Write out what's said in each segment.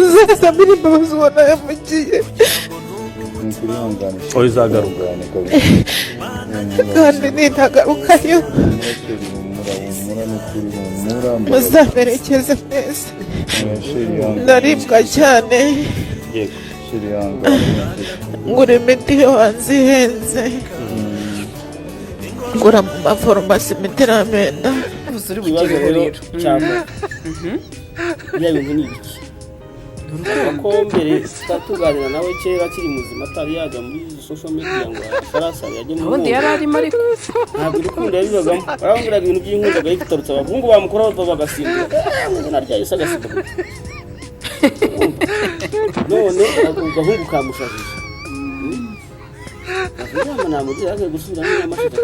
uzasabira imbabazi ubona yamugiye uzagaruka kandi nintagarukayo muzamerekeze mwese ndaribwa cyane ngura imiti yo hanze ihenze ngura mu maforomasi imiti iramenda ibibazo rero cyane bya bintu ni iki ko mbere tutatuganira nawe kera akiri muzima atari yajya muri social media ngo farasari yajye mu ubundi yari arimo ariko ntabwo urukundo yabibagamo barambwiraga ibintu by'inkundaga yitarutse abahungu bamukoraho bagasimbura narya isa agasimbuka none agahungu kamushajije Afurama namugira ake gusubiramo n'amashati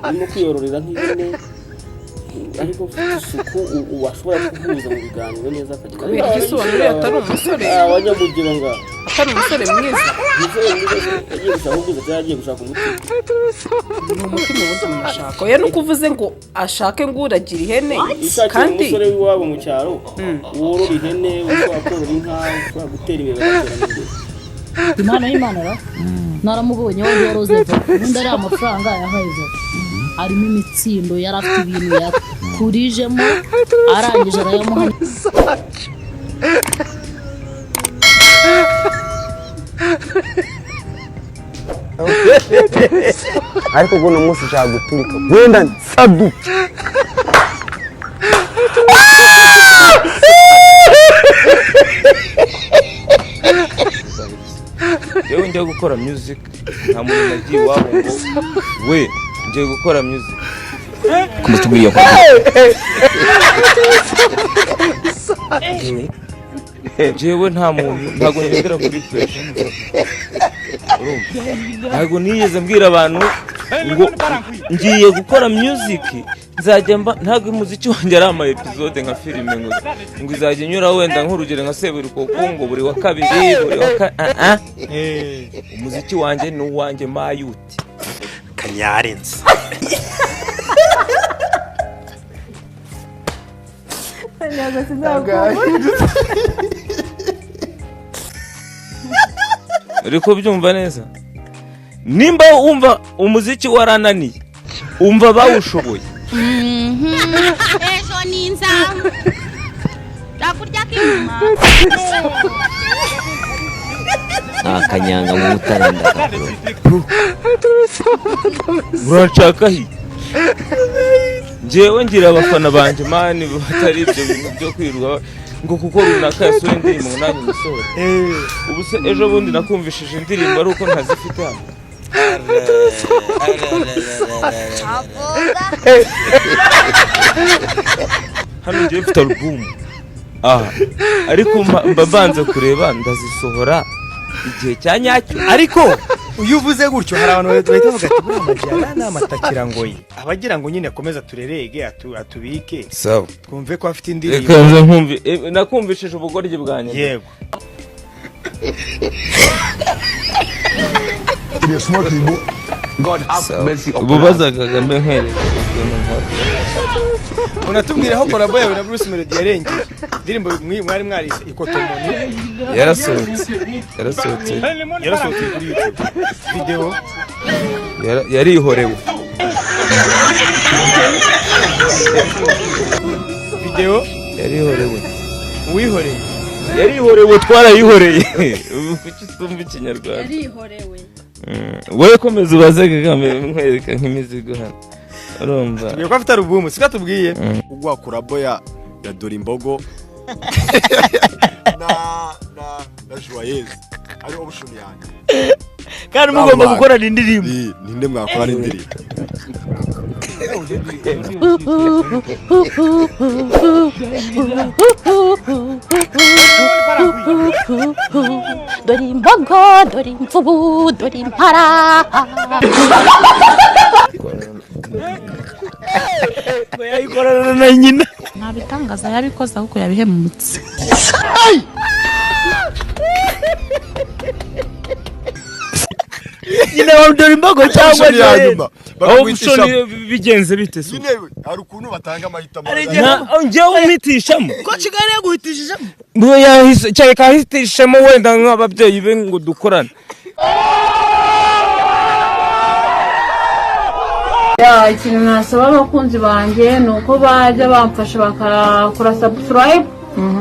arimo kwiyororera nk'ihene ariko isuku washobora kuhuza mu biganiro neza akagira igisobanuro atari umusore wanyamugira ngo atari umusore mwiza yagiye gushaka ubwiza cyangwa yagiye gushaka umutima ni umutima ubundi mumashaka oya nuko uvuze ngo ashake ngo uragira ihene kandi umusore w'iwabo mu cyaro worora ihene ushobora korora inka ushobora gutera imbere bagatera Imana y'Imana ra naramubonye aho yoroze ubundi ari amafaranga yahaye harimo imitsindo yari afite ibintu yakurijemo arangije arayamuha ariko ngo no munsi ushaka guturika wenda sadu yewe njye gukora music nta muntu nagiye iwabo ngo we njye gukora music kumutubwiye ko jewe nta muntu ntago ngendera kuri pressure ntago nigeze mbwira abantu ngo ngiye gukora music nzajya ntago umuziki wanjye ari ama episode nka filime ngo izajya nyura wenda nk'urugero nka Seburikoko ngo buri wa kabiri buri wa umuziki wanjye ni uwanjye mayuti kanyarenze uriko byumva neza nimba wumva umuziki warananiye umva bawushoboye ejo ninzamu ndakurya k'inuma akanyanga mu mutaranda urashaka hi jewe ngira abafana banje mani batari ibyo bintu byo kwiruka ngo kuko runaka yasohoye indirimbo nanjye musore ubu se ejo bundi nakumvishije indirimbo ari uko ntazifite hano hano ngiye mfite album ariko mbanza kureba ndazisohora igihe cya nyacyo ariko uyu uvuze gutyo hari abantu bahita bavuga ati buriya amajyana ni amatakira ngoyi abagira ngo nyine akomeza turerege atubike sawa twumve ko afite indirimbo reka nkumve nakumvishije ubugoryi bwanjye yego God have mercy upon us. Bubaza Kagame nkwereka unatubwira aho collabo yawe na Bruce Melody yarengeye indirimbo mwari mwarise ikotomoni yarasohotse kuri YouTube video yarihorewe video yarihorewe wihoreye yarihorewe twarayihoreye kuki tumva ikinyarwanda yarihorewe wowe komeza ubaze Kagame nkwereka nk'imizigo hano urumva tugiye ko afite album sika tubwiye ugwa collabo ya Dore Imbogo na Joyeuse ari option yanjye kandi mugomba gukorana indirimbo ninde mwakorana indirimbo Dore imbogo dore imvubu dore impara yayikorana na nyina nabitangaza yabikoze ahubwo yabihemutse nyina wa Dore Imbogo cyangwa aho bushoni bigenze bite so nyine hari ukuntu batanga amahitamo njyewe umwitishamo ko Kigali yaguhitishijemo bwo yahise cyane kahitishamo wenda nk'ababyeyi be ngo dukorane ikintu nasaba abakunzi banjye ni uko bajya bamfasha bakakora subscribe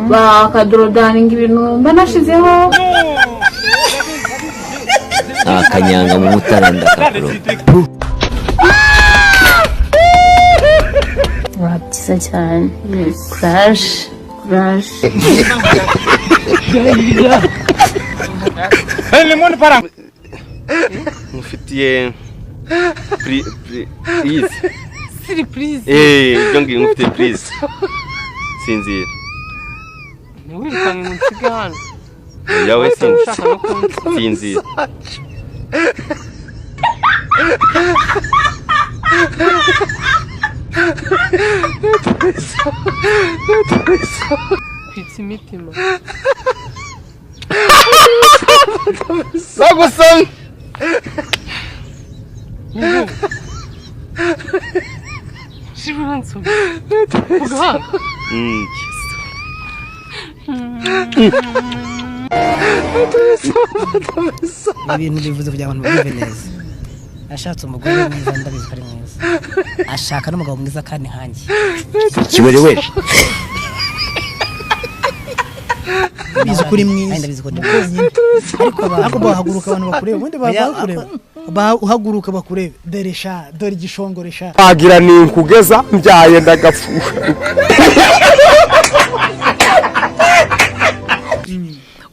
bakadorodaninga ibintu mba nashizeho akanyanga mu mutara ndakakuro urabyiza cyane kuraje mufitiye surprise jongi mufitiye please sinzira ntiwirukanye mu kigano yawe sinzira pizza imitima sagusanga Shiburanso Ugahanga ibintu bivuze kugira abantu babive neza ashatse umugore mwiza ndabizi ko ari mwiza ashaka n'umugabo mwiza kandi nkanjye kibere we bizi kuri mwiza ndabizi ko ndabonye ariko bahaguruka abantu bakureba ubundi bakureba uhaguruka bakureba dore igishongoresha agira ni kugeza mbyaye ndagapfuka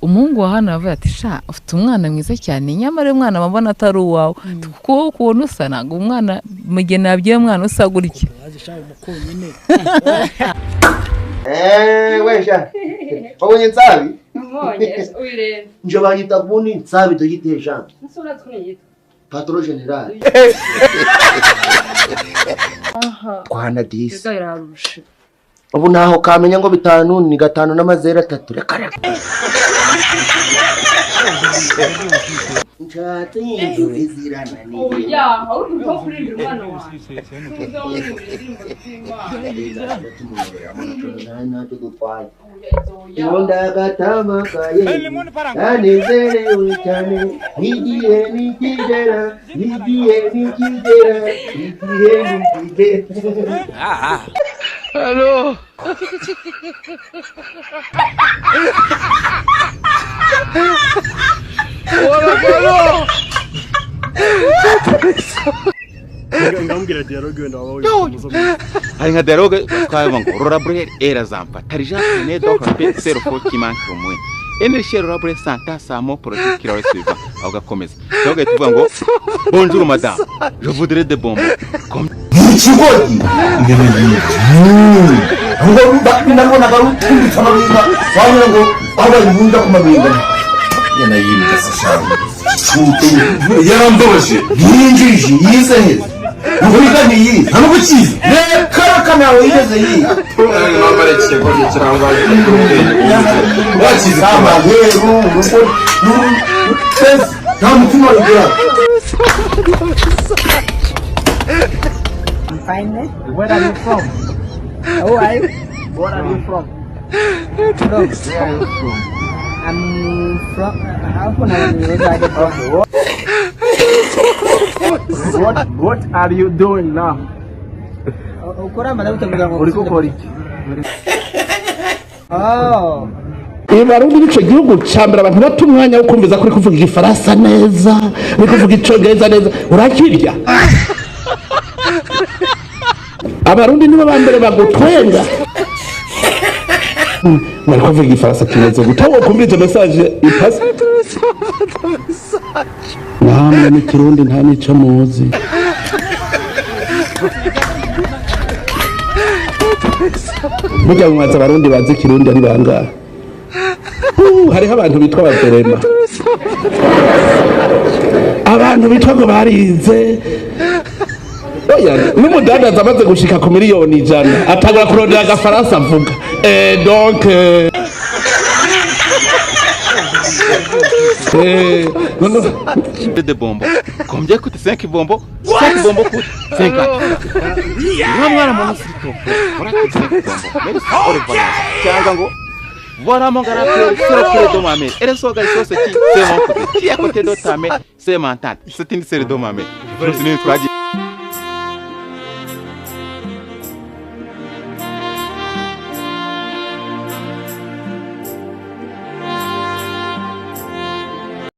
umuhungu wa hano yavuye ati sha ufite umwana mwiza cyane nyamara umwana mabona atari uwawe kuko kubona usa ntabwo umwana mugena yabwiye umwana usa gutya weja wabonye nsabi nje banyita buni nsabi dogite Jean patron general kwana disi ubu naho kamenya ngo bitanu ni gatanu n'amazero 3 reka reka nshatse yinjura izirana ni oya uri ko kurindira umwana wawe Yonda gatama kaye anezerewe cyane nigiye nikigera Hello. ngambwira dialogue wenda wabaye hari nka dialogue twavuga ngo rorabre era zampa tarija ne doka pensero ko kimankiro mwe ene shero rorabre santa samo projet qui suiva aho gakomeza dialogue tuvuga ngo bonjour madame je voudrais de bonbons comme ikigori ngo ndabona barutundi cyamabinga wabona ngo aba yunda kumabinga yana yimba sashanga yarambabaje yinjije yize Ngurika ni yi ntabwo kizi ne karaka nawe yigeze yi mama rekije ko kirangwa wakizi kama heru nuko nta mutima ugira I'm fine. Where are you from? How are you? Where are you from? Where are you from? I'm from What are you doing now? Oh. Barundi nico gihugu cyambara abantu bata umwanya wo kumviza kuri kuvuga igifaransa neza, ni kuvuga icyongereza neza, urakirya. Abarundi nibo bambere bagutwenga. Mwari kuvuga igifaransa kimeze gutawo kumbiza message ipasi. Namwe ni kirundi nta nico muzi. Burya mwaza abarundi bazi kirundi ari bangahe? Hariho abantu bitwa abaderema, abantu bitwa ngo barize. Oya n'umudandaza amaze gushika ku miliyoni 100 atagura kurondera agafaransa avuga donc de bonbons. Combien coûte 5 bonbons? 5 bonbons coûtent 50. Voilà mon instructeur. Voilà 5 bonbons. Mais c'est horrible. Tiens, Gango. Voilà mon gars, c'est le prix de ma mère. Et le soir, c'est mon côté. Qui est à côté de ta mère, c'est ma tante. C'est une série de ma mère. Je suis une